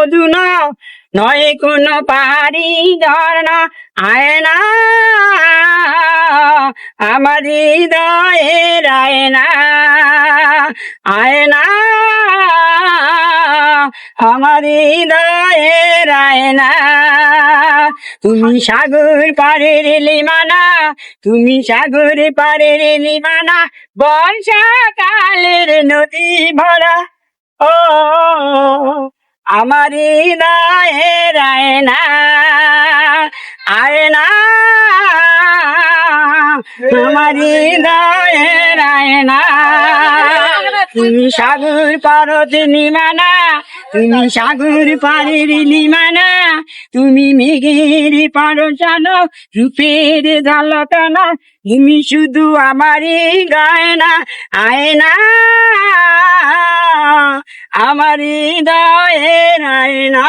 মধুনা নয় কোনো পাহাড়ি ঝর্ণা আয়না আমার হৃদয়ের আয়না আয়না আমার হৃদয়ের আয়না তুমি সাগর পারের লিমানা তুমি সাগর পারের লিমানা বর্ষাকালের নদী ভরা ও আমার হৃদয়ের আয়না আয়না আমার হৃদয়ের আয়না তুমি সাগর পারত লিমানা তুমি সাগর পারের লিমানা তুমি মেঘের পারো জানো রূপের ঝলকানা তুমি শুধু আমারই গয়না আয়না আমার হৃদয়ের আয়না।